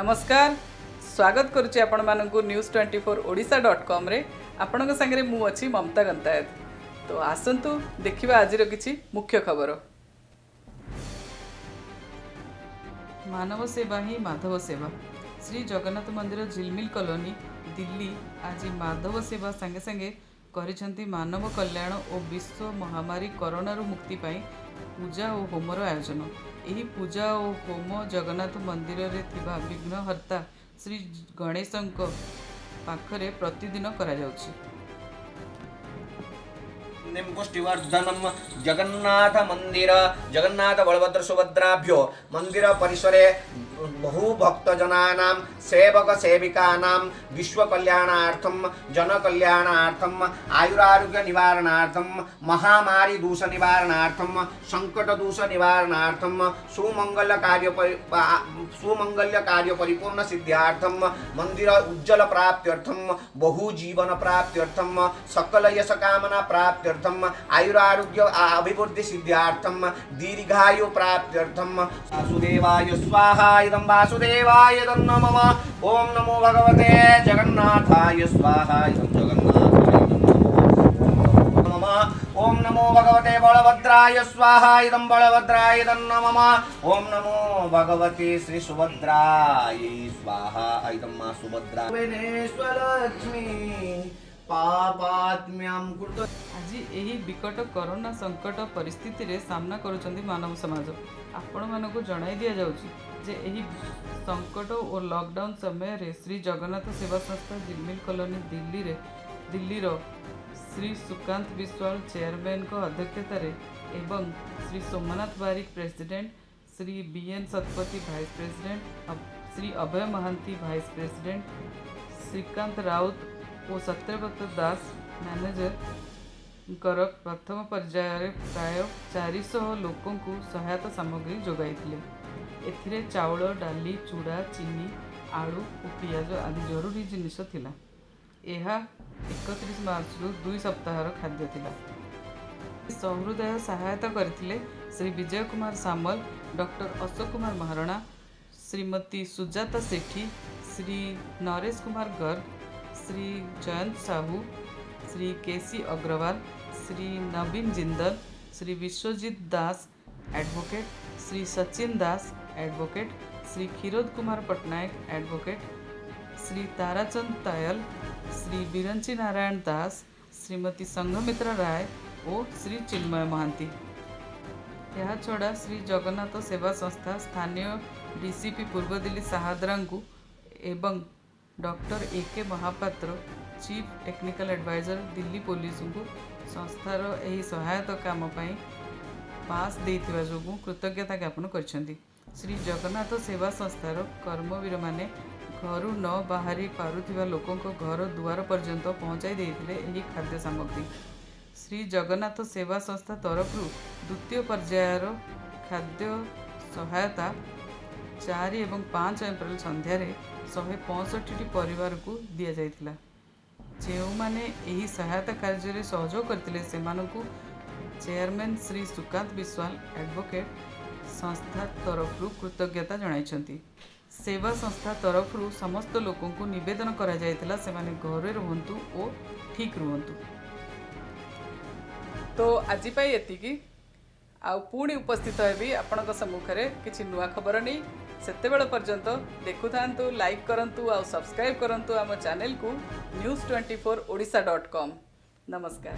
नमस्कार स्वागत करुच्ची आपण मानकु news24odisha.com रे आपणक संगे मु अछि ममता गंतायत। तो आसंतु देखिबा आजिर किछि मुख्य खबर। मानव सेवा ही माधव सेवा। श्री जगन्नाथ मंदिर झिलमिल कॉलोनी दिल्ली आज माधव सेवा संगे संगे करिसेंती मानव कल्याण और विश्व महामारी कोरोना मुक्ति पाई पूजा और होमर आयोजन। यही पूजा और होम जगन्नाथ मंदिर रे थिबा विघ्नहर्ता श्री गणेशंक पाखरे प्रतिदिन करा जाउछि। निम्पुष्टिवर्धनम जगन्नाथ मंदिर जगन्नाथ बलभद्र सुभद्राभ्यो मंदिर परिसरे बहु भक्तजनानां सेवक सेविकानां विश्व कल्याणार्थम जन कल्याणार्थम आयुरारोग्य निवारणार्थम महामारी दूष निवारणार्थम संकट दूष निवारणार्थम सुमंगल कार्य परिपूर्ण सिद्ध्यार्थम मंदिर उज्जवल प्राप्त्यर्थम बहु जीवन प्राप्त्यर्थम सकल यश कामना प्राप्त्यर्थम आयुरारोग्य अभिवृद्धि सिद्ध्यार्थम दीर्घायु प्राप्त्यर्थम वासुदेवाय स्वाहा इदं वासुदेवाय नमः। ओम नमो भगवते जगन्नाथाय स्वाहा इदं जगन्नाथाय नमः। ओम नमो भगवते बलभद्राय स्वाहा इदं बलभद्राय नमः। ओम नमो भगवते श्री सुभद्राय स्वाहा इदं मा सुभद्रा वेनेश्वरलक्ष्मी पापात्म्यं कृत। आज यही विकट कोरोना संकट परिस्थिति रे सामना करुचंदी मानव समाज। आपण मानको जणाई दिया जाउची जे यही संकट और लॉकडाउन समय रे श्री जगन्नाथ सेवा संस्था झिलमिल कॉलोनी दिल्ली रो श्री सुकांत विश्वाल चेयरमैन को अध्यक्षता रे एवं Shri Somnath Barik president, Shri BN Satpathy vice president, Shri Abhay Mohanty vice president, Srikant Rout और सत्यव्रत दास मैनेजर प्रथम पर्यायर प्राय 400 लोकों को सहायता सामग्री जोगाई। एथिरे चाउल डाली चूड़ा चीनी आलू और पियाज आदि जरूरी जिनिस थिला। यह 31 मार्च रु 2 सप्ताहर खाद्य थिला। सहृदय सहायता करथिले श्री विजय कुमार सामल, डॉक्टर अशोक कुमार महाराणा, श्रीमती सुजाता सेठी, श्री नरेश कुमार गर्ग, श्री जयंत साहू, श्री केसी अग्रवाल, श्री नवीन जिंदल, श्री विश्वजीत दास एडवोकेट, श्री सचिन दास एडवोकेट, श्री क्षीरोद कुमार पटनायक एडवोकेट, श्री ताराचंद तायल, श्री बिरंची नारायण दास, श्रीमती संघमित्रा राय और श्री चिन्मय महांती। यह छड़ा श्री जगन्नाथ सेवा संस्था स्थानीय डीसीपी पूर्व दिल्ली साहाद्रांगू एवं doctor AK Mahapatra chief technical adviser Delhi police को संस्थार यही सहायता काम पास देथिबा जोगु कृतज्ञता ज्ञापन करछन्ती। श्री जगन्नाथ सेवा संस्थार कर्मवीर माने घरु न बाहरी पारुथिबा लोकों को घर दुआर पर्यंत पहुँचाई देथिले एही खाद्य सामग्री। श्री जगन्नाथ सेवा संस्था तरफ द्वितीय पर्यायर खाद्य सहायता 4 एवं 5 एप्रिल संध्यारे 165 परिवार को दि जाइथिला। जो माने यही सहायता कार्य रे सहयोग करथिले सेमानकु चेयरमैन श्री सुकांत विश्वाल एडवोकेट संस्था तरफ कृतज्ञता जणाइछन्ती। सेवा संस्था तरफ समस्त लोकों को निवेदन करा जायतिला सेमाने घरे रहंतु और ठीक रहंतु। तो आज पाई एतिकी आ पुणी उपस्थित हेबी आपणक सम्मुखरे किछि नुआ खबर नहीं। सेतेबेल पर्यंत देखुथांतु, लाइक करंतु आ सब्सक्राइब करंतु आम चैनल को news24odisha.com। नमस्कार।